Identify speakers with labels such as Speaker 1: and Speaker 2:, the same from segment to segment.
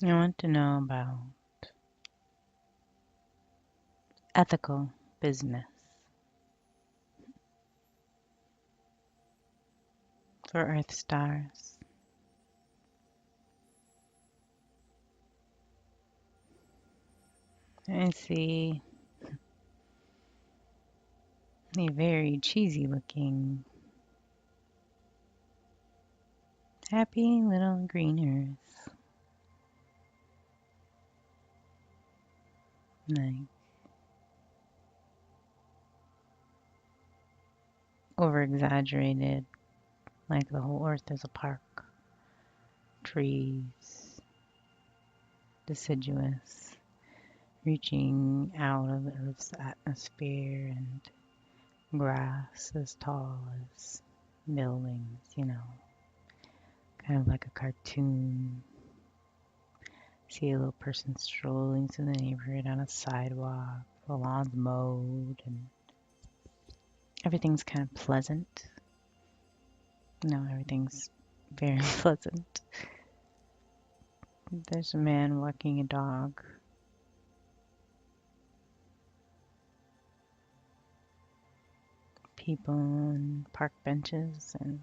Speaker 1: I want to know about ethical business for EarthStars. I see a very cheesy looking happy little green earth. Like over exaggerated, like the whole earth is a park. Trees, deciduous, reaching out of the earth's atmosphere, and grass as tall as buildings, kind of like a cartoon. See a little person strolling through the neighborhood on a sidewalk, the lawn's mowed, and everything's kind of pleasant. No, everything's very pleasant. There's a man walking a dog. People on park benches, and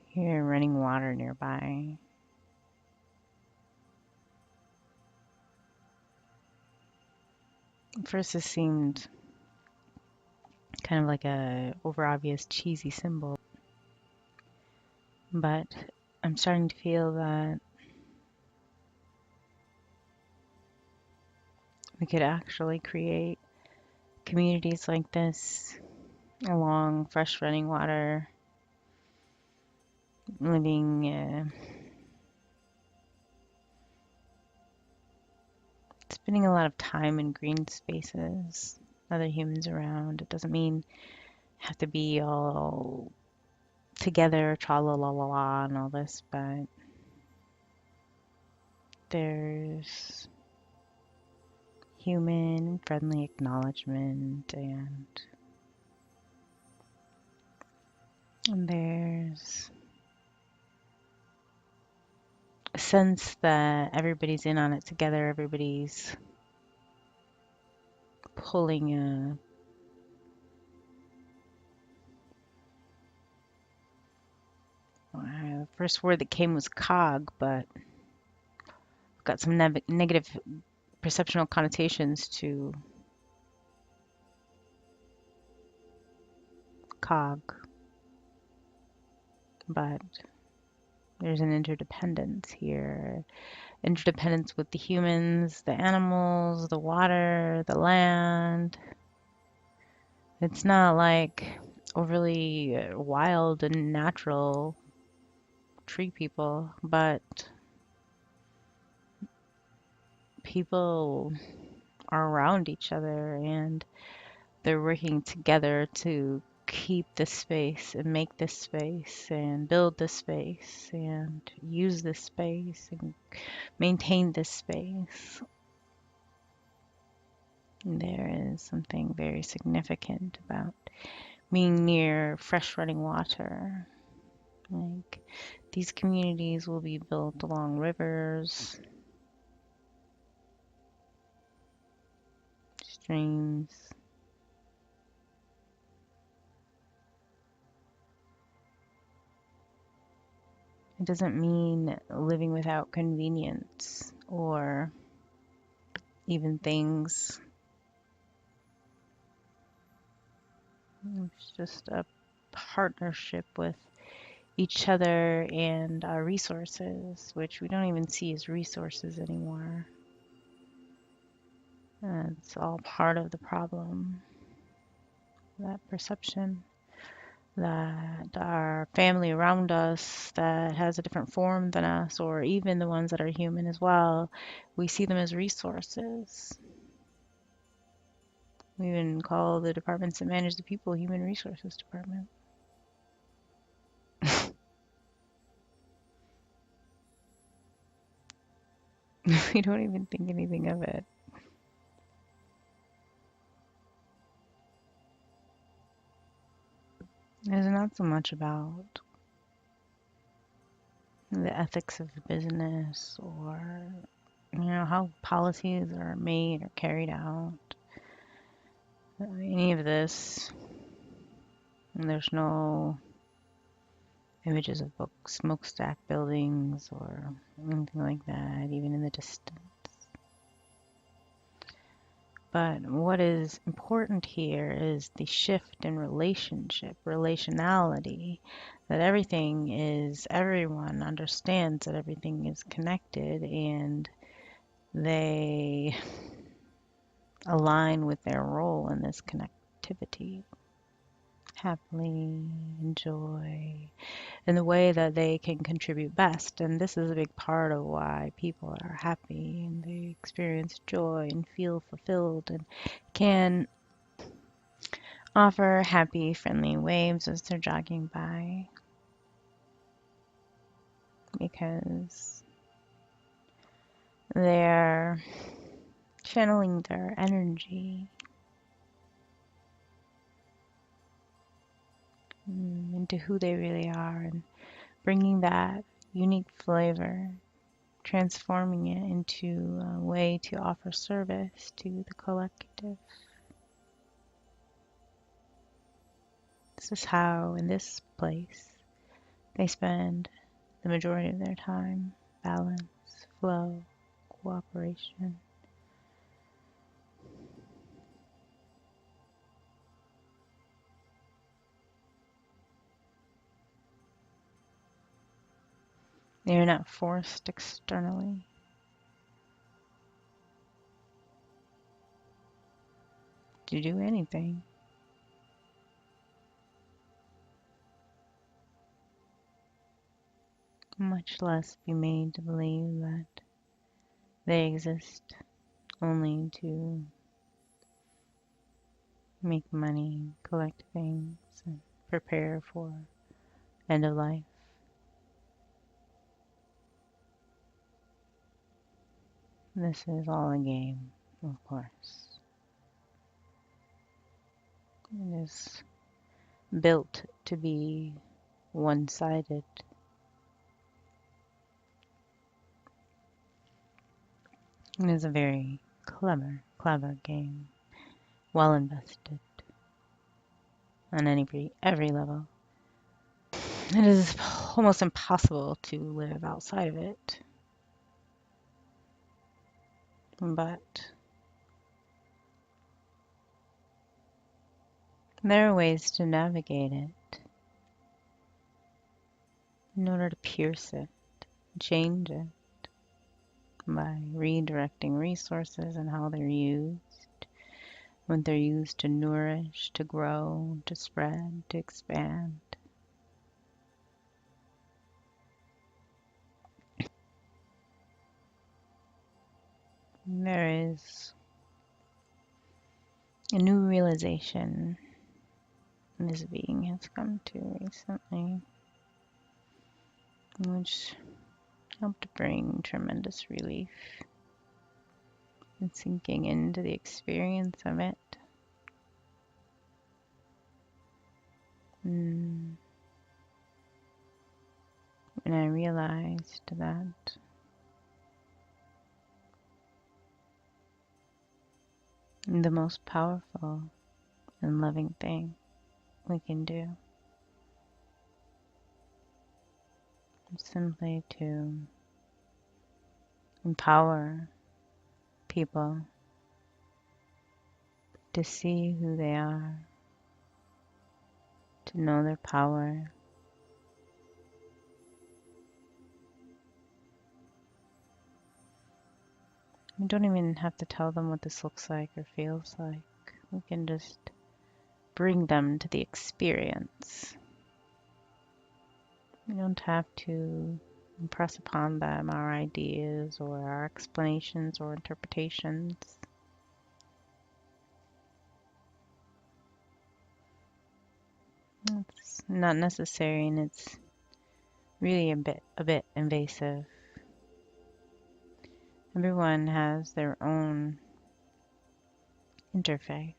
Speaker 1: here running water nearby. At first, this seemed kind of like a over obvious cheesy symbol, but I'm starting to feel that we could actually create communities like this along fresh running water, living spending a lot of time in green spaces, other humans around. It doesn't mean have to be all together, tra la la la la, and all this, but there's human friendly acknowledgement, and there's a sense that everybody's in on it together, everybody's pulling the first word that came was cog, but got some negative perceptual connotations to cog, but there's an interdependence here. Interdependence with the humans, the animals, the water, the land. It's not like overly wild and natural tree people, but people are around each other and they're working together to keep this space and make this space and build this space and use this space and maintain this space. And there is something very significant about being near fresh running water. Like these communities will be built along rivers, streams. It doesn't mean living without convenience or even things. It's just a partnership with each other and our resources, which we don't even see as resources anymore. It's all part of the problem. That perception that our family around us that has a different form than us, or even the ones that are human as well, we see them as resources. We even call the departments that manage the people human resources department. We don't even think anything of it. There's not so much about the ethics of business, or how policies are made or carried out. Any of this, and there's no images of smokestack buildings or anything like that, even in the distance. But what is important here is the shift in relationality, that everyone understands that everything is connected, and they align with their role in this connectivity. Happily enjoy in the way that they can contribute best. And this is a big part of why people are happy and they experience joy and feel fulfilled and can offer happy, friendly waves as they're jogging by, because they're channeling their energy into who they really are and bringing that unique flavor, transforming it into a way to offer service to the collective. This is how, in this place, they spend the majority of their time. Balance, flow, cooperation. They are not forced externally. To do anything. Much less be made to believe that they exist only to make money, collect things, and prepare for end of life. This is all a game, of course. It is built to be one-sided. It is a very clever game, well invested on every level. It is almost impossible to live outside of it, but there are ways to navigate it in order to pierce it, change it by redirecting resources and how they're used, when they're used to nourish, to grow, to spread, to expand. There is a new realization this being has come to recently, which helped bring tremendous relief and sinking into the experience of it. And I realized that the most powerful and loving thing we can do is simply to empower people to see who they are, to know their power, we don't even have to tell them what this looks like or feels like. We can just bring them to the experience. We don't have to impress upon them our ideas or our explanations or interpretations. It's not necessary, and it's really a bit invasive. Everyone has their own interface.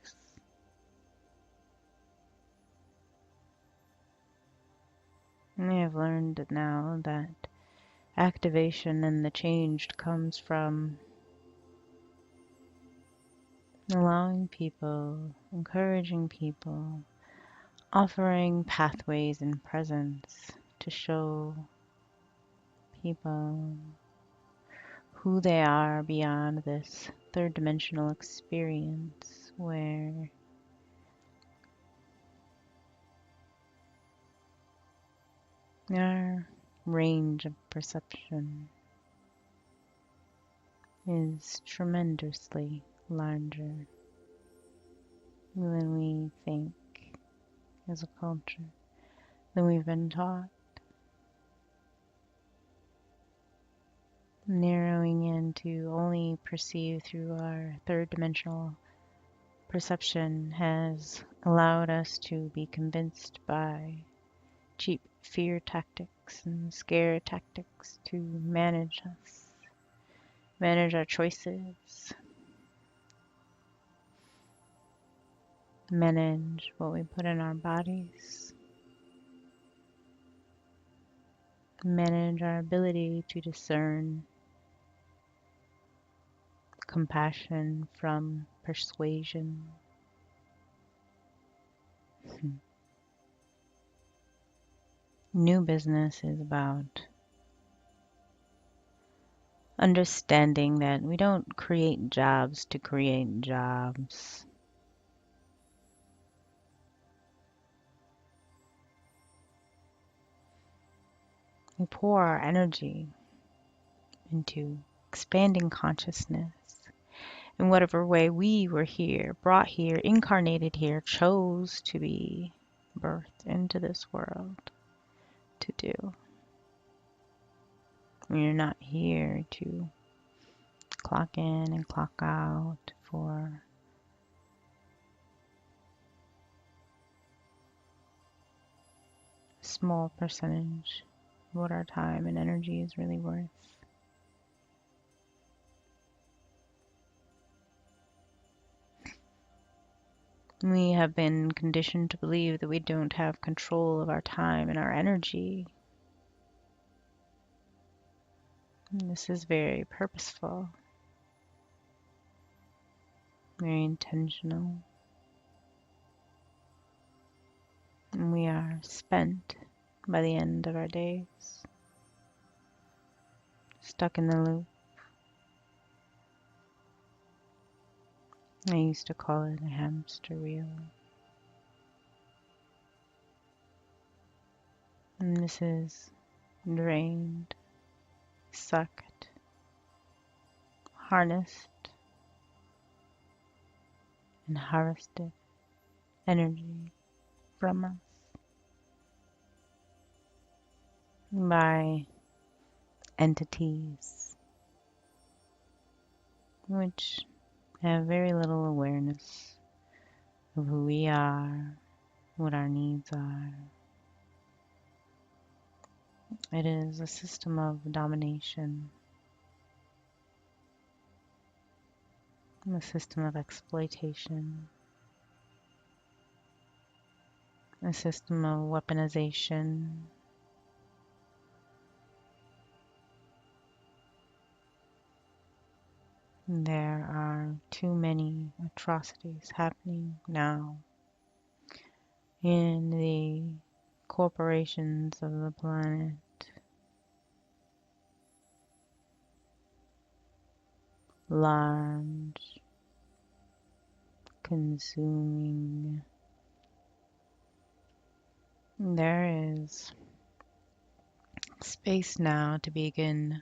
Speaker 1: And I have learned now that activation and the change comes from allowing people, encouraging people, offering pathways and presence to show people who they are beyond this third dimensional experience where our range of perception is tremendously larger than we think as a culture, than we've been taught. Narrowing in to only perceive through our third dimensional perception has allowed us to be convinced by cheap fear tactics and scare tactics to manage us, manage our choices, manage what we put in our bodies, manage our ability to discern compassion from persuasion. New business is about understanding that we don't create jobs to create jobs. We pour our energy into expanding consciousness in whatever way we were here, brought here, incarnated here, chose to be birthed into this world to do. We're not here to clock in and clock out for a small percentage of what our time and energy is really worth. We have been conditioned to believe that we don't have control of our time and our energy. And this is very purposeful, very intentional. And we are spent by the end of our days, stuck in the loop. I used to call it a hamster wheel. And this is drained, sucked, harnessed, and harvested energy from us by entities which have very little awareness of who we are, what our needs are. It is a system of domination, a system of exploitation, a system of weaponization. There are too many atrocities happening now in the corporations of the planet. Large, consuming. There is space now to begin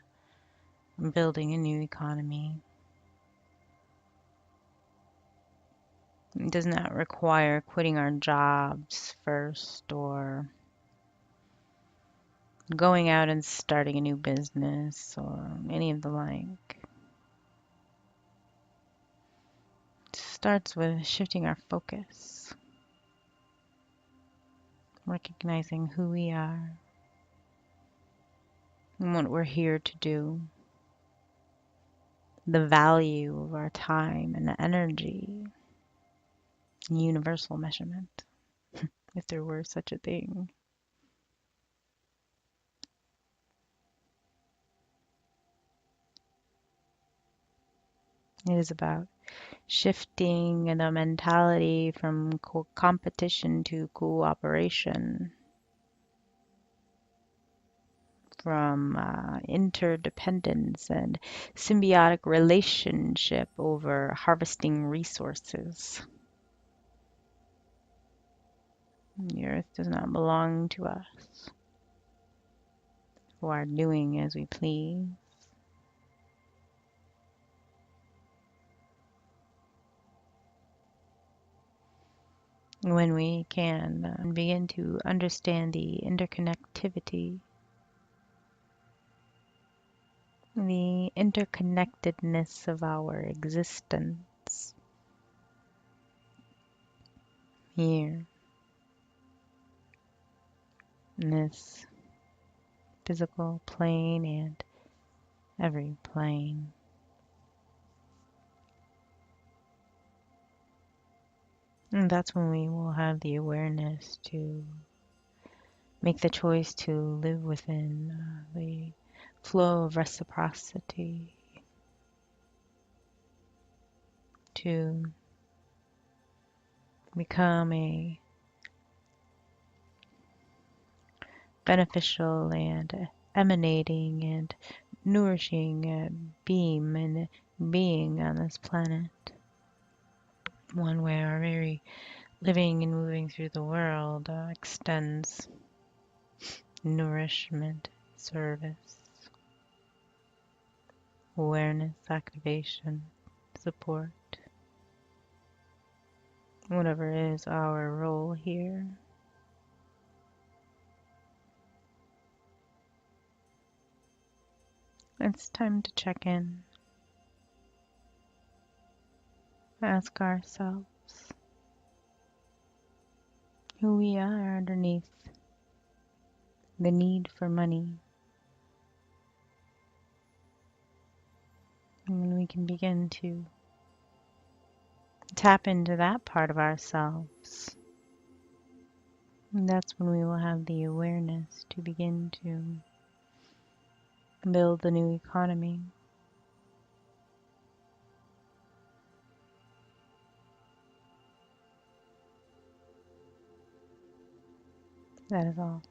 Speaker 1: building a new economy. It does not require quitting our jobs first or going out and starting a new business or any of the like. It starts with shifting our focus, recognizing who we are and what we're here to do, the value of our time and energy, universal measurement, if there were such a thing. It is about shifting the mentality from competition to cooperation, from interdependence and symbiotic relationship over harvesting resources. The earth does not belong to us, who are doing as we please. When we can begin to understand the interconnectivity, the interconnectedness of our existence here in this physical plane and every plane. And that's when we will have the awareness to make the choice to live within the flow of reciprocity, to become a beneficial and emanating and nourishing beam and being on this planet. One where our very living and moving through the world extends nourishment, service, awareness, activation, support, whatever is our role here. It's time to check in, ask ourselves who we are underneath the need for money. And when we can begin to tap into that part of ourselves, and that's when we will have the awareness to begin to build the new economy. That is all.